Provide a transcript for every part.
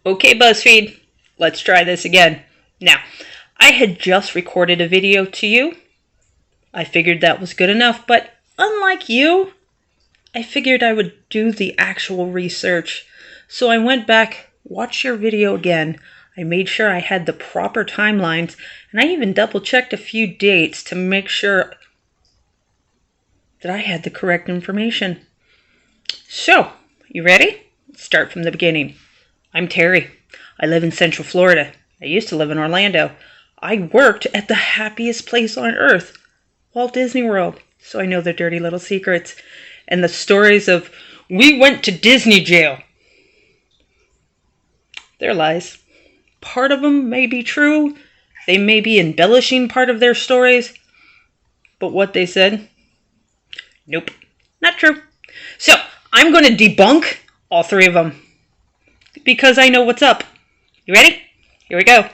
Okay, BuzzFeed, let's try this again. Now, I had just recorded a video to you. I figured that was good enough, but unlike you, I figured I would do the actual research. So I went back, watched your video again. I made sure I had the proper timelines, and I even double-checked a few dates to make sure that I had the correct information. So, you ready? Let's start from the beginning. I'm Terry. I live in Central Florida. I used to live in Orlando. I worked at the happiest place on earth, Walt Disney World, so I know the dirty little secrets and the stories of, we went to Disney jail. They're lies. Part of them may be true. They may be embellishing part of their stories. But what they said, nope, not true. So, I'm going to debunk all three of them because I know what's up. You ready? Here we go.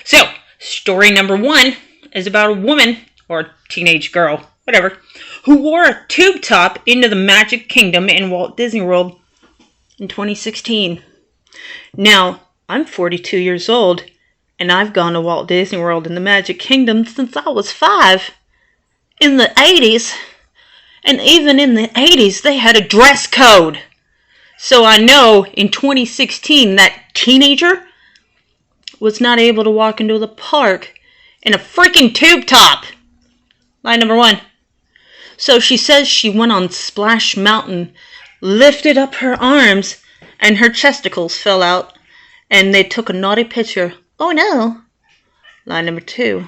So, story number one is about a woman, or a teenage girl, whatever, who wore a tube top into the Magic Kingdom in Walt Disney World in 2016. Now, I'm 42 years old, and I've gone to Walt Disney World in the Magic Kingdom since I was 5. In the 80s, and even in the 80s, they had a dress code. So I know in 2016, that teenager was not able to walk into the park in a freaking tube top. Lie number one. So she says she went on Splash Mountain, lifted up her arms, and her chesticles fell out, and they took a naughty picture. Oh no. Lie number two.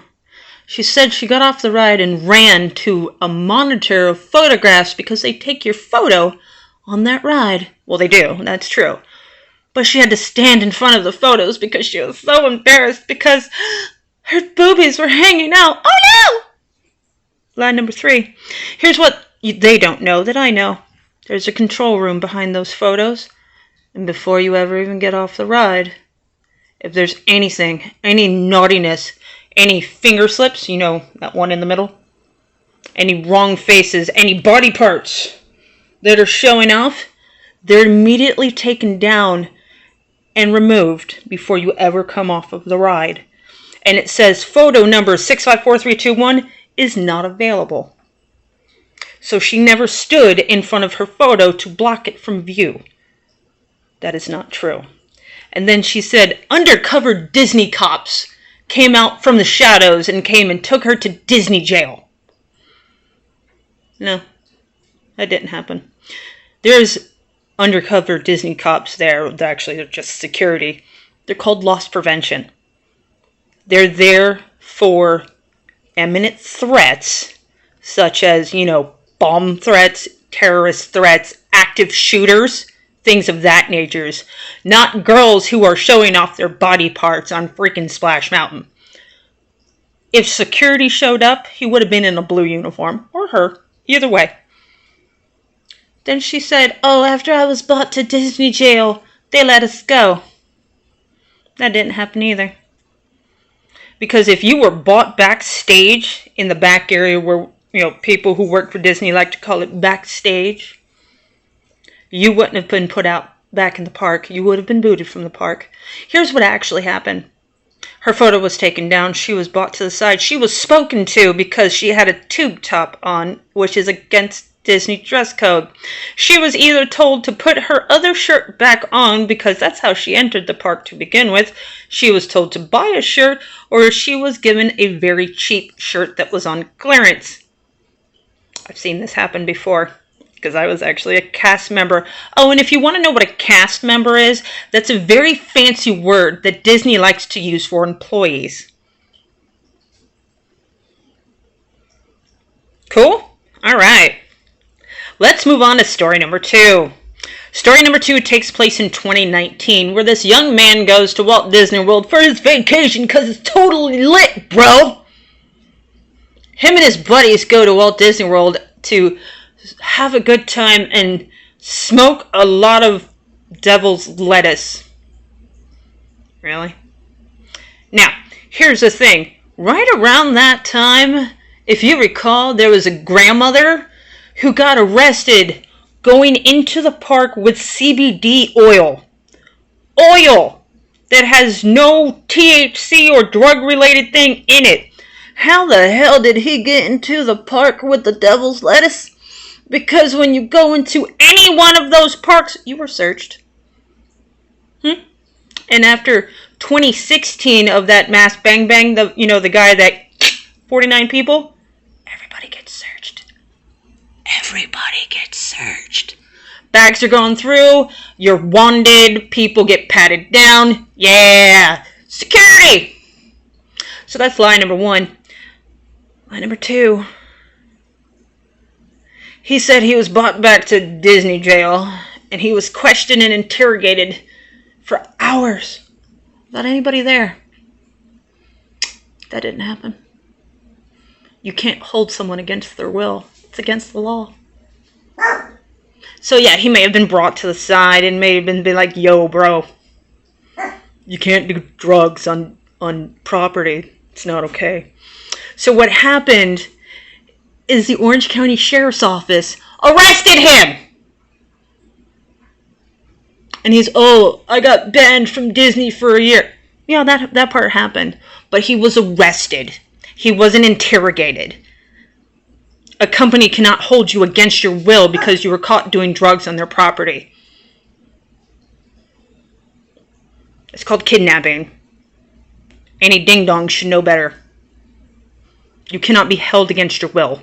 She said she got off the ride and ran to a monitor of photographs because they take your photo on that ride. Well, they do. That's true. But she had to stand in front of the photos because she was so embarrassed because her boobies were hanging out. Oh no! Line number three. Here's what they don't know that I know. There's a control room behind those photos. And before you ever even get off the ride, if there's anything, any naughtiness, any finger slips, you know, that one in the middle, any wrong faces, any body parts that are showing off, they're immediately taken down and removed before you ever come off of the ride. And it says photo number 654321 is not available. So she never stood in front of her photo to block it from view. That is not true. And then she said undercover Disney cops came out from the shadows and came and took her to Disney jail. No, that didn't happen. There's undercover Disney cops there. Actually, they're just security. They're called loss prevention. They're there for imminent threats, such as, you know, bomb threats, terrorist threats, active shooters, things of that nature. Not girls who are showing off their body parts on freaking Splash Mountain. If security showed up, he would have been in a blue uniform, or her, either way. Then she said, oh, after I was brought to Disney jail, they let us go. That didn't happen either. Because if you were bought backstage in the back area where, you know, people who work for Disney like to call it backstage, you wouldn't have been put out back in the park. You would have been booted from the park. Here's what actually happened. Her photo was taken down. She was brought to the side. She was spoken to because she had a tube top on, which is against Disney dress code. She was either told to put her other shirt back on because that's how she entered the park to begin with. She was told to buy a shirt, or she was given a very cheap shirt that was on clearance. I've seen this happen before because I was actually a cast member. Oh, and if you want to know what a cast member is, that's a very fancy word that Disney likes to use for employees. Cool? All right. Let's move on to story number two. Story number two takes place in 2019, where this young man goes to Walt Disney World for his vacation because it's totally lit, bro. Him and his buddies go to Walt Disney World to have a good time and smoke a lot of devil's lettuce. Really? Now, here's the thing. Right around that time, if you recall, there was a grandmother who got arrested going into the park with CBD oil. Oil! that has no THC or drug-related thing in it. How the hell did he get into the park with the devil's lettuce? Because when you go into any one of those parks, you were searched. And after 2016 of that mass bang, the guy that 49 people, everybody gets searched. Everybody gets searched. Bags are going through. You're wanted. People get patted down. Yeah. Security. So that's lie number 1. Lie number 2. He said he was brought back to Disney jail and he was questioned and interrogated for hours without anybody there. That didn't happen. You can't hold someone against their will. It's against the law. So yeah, he may have been brought to the side and may have been like, yo, bro, you can't do drugs on property. It's not okay. So what happened is the Orange County Sheriff's Office arrested him. And he's, I got banned from Disney for a year. Yeah, that part happened. But he was arrested. He wasn't interrogated. A company cannot hold you against your will because you were caught doing drugs on their property. It's called kidnapping. Any ding-dong should know better. You cannot be held against your will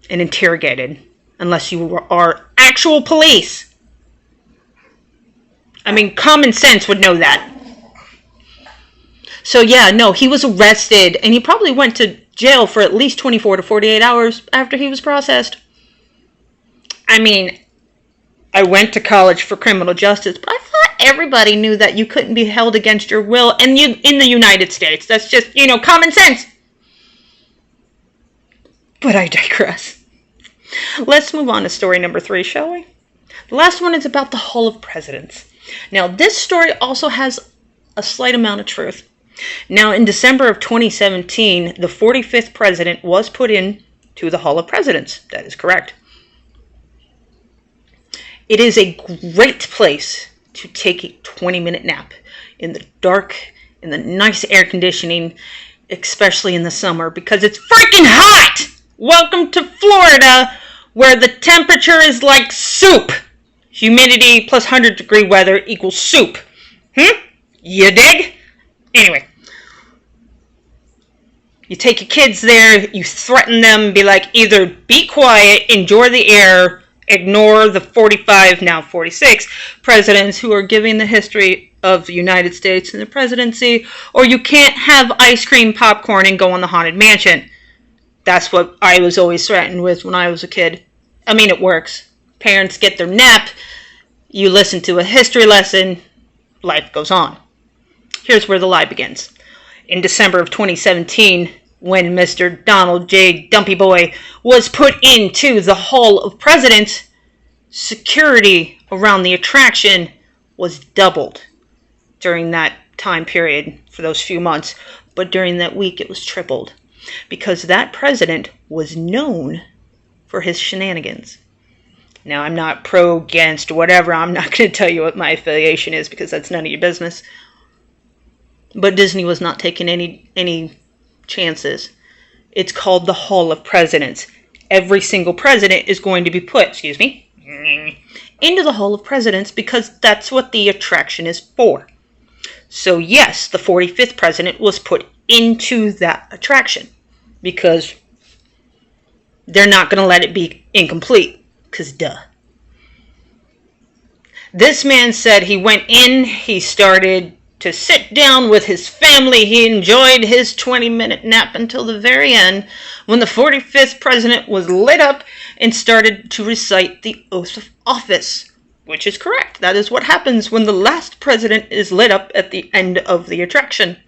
and interrogated unless you are actual police. I mean, common sense would know that. So yeah, no, he was arrested and he probably went to jail for at least 24 to 48 hours after he was processed. I mean, I went to college for criminal justice, but I thought everybody knew that you couldn't be held against your will in the United States. That's just, common sense. But I digress. Let's move on to story number 3, shall we? The last one is about the Hall of Presidents. Now, this story also has a slight amount of truth. Now, in December of 2017, the 45th president was put in to the Hall of Presidents. That is correct. It is a great place to take a 20-minute nap in the dark, in the nice air conditioning, especially in the summer, because it's freaking hot! Welcome to Florida, where the temperature is like soup. Humidity plus 100-degree weather equals soup. You dig? Anyway. You take your kids there, you threaten them, be like, either be quiet, enjoy the air, ignore the 45, now 46, presidents who are giving the history of the United States and the presidency, or you can't have ice cream, popcorn, and go on the Haunted Mansion. That's what I was always threatened with when I was a kid. I mean, it works. Parents get their nap, you listen to a history lesson, life goes on. Here's where the lie begins. In December of 2017, when Mr. Donald J. Dumpy Boy was put into the Hall of Presidents, security around the attraction was doubled during that time period for those few months. But during that week, it was tripled because that president was known for his shenanigans. Now, I'm not pro, against, whatever. I'm not going to tell you what my affiliation is because that's none of your business. But Disney was not taking any chances. It's called the Hall of Presidents. Every single president is going to be put, into the Hall of Presidents because that's what the attraction is for. So yes, the 45th president was put into that attraction because they're not going to let it be incomplete. Because duh. This man said he went in, he started to sit down with his family. He enjoyed his 20-minute nap until the very end when the 45th president was lit up and started to recite the oath of office, which is correct. That is what happens when the last president is lit up at the end of the attraction.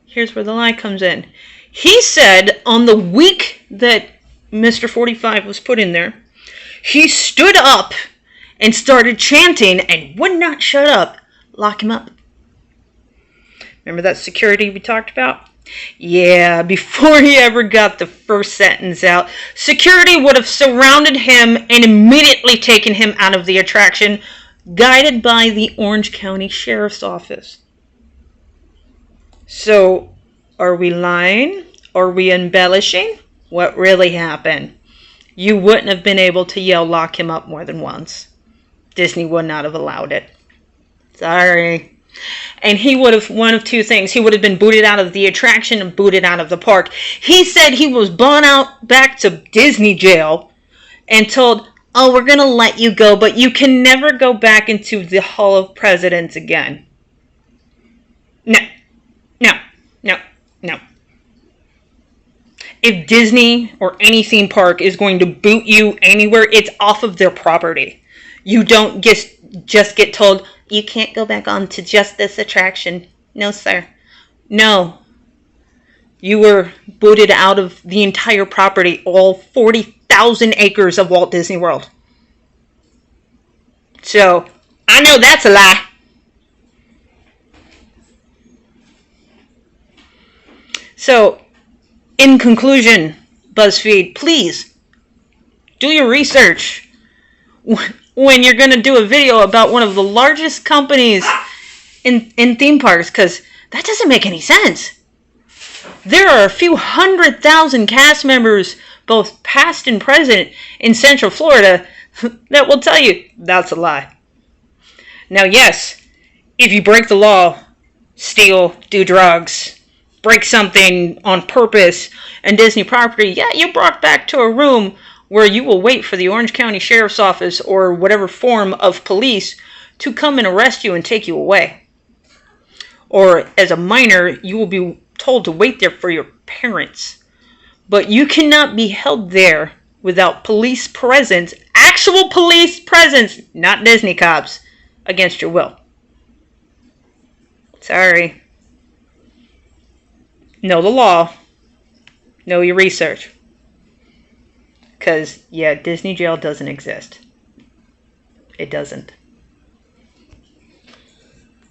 Here's where the lie comes in. He said on the week that Mr. 45 was put in there, he stood up and started chanting and would not shut up. Lock him up. Remember that security we talked about? Yeah, before he ever got the first sentence out, security would have surrounded him and immediately taken him out of the attraction guided by the Orange County Sheriff's Office. So, are we lying? Are we embellishing? What really happened? You wouldn't have been able to yell lock him up more than once. Disney would not have allowed it. Sorry. And he would have, one of two things. He would have been booted out of the attraction and booted out of the park. He said he was brought out back to Disney jail and told, oh, we're going to let you go, but you can never go back into the Hall of Presidents again. No. If Disney or any theme park is going to boot you anywhere, it's off of their property. You don't just get told, you can't go back on to just this attraction. No, sir. No. You were booted out of the entire property, all 40,000 acres of Walt Disney World. So, I know that's a lie. So, in conclusion, BuzzFeed, please do your research when you're going to do a video about one of the largest companies in theme parks, because that doesn't make any sense. There are a few 100,000 cast members, both past and present, in Central Florida that will tell you that's a lie. Now, yes, if you break the law, steal, do drugs, break something on purpose and Disney property, yeah, you're brought back to a room where you will wait for the Orange County Sheriff's Office or whatever form of police to come and arrest you and take you away. Or as a minor, you will be told to wait there for your parents. But you cannot be held there without police presence, actual police presence, not Disney cops, against your will. Sorry. Know the law. Know your research. Because, yeah, Disney jail doesn't exist. It doesn't.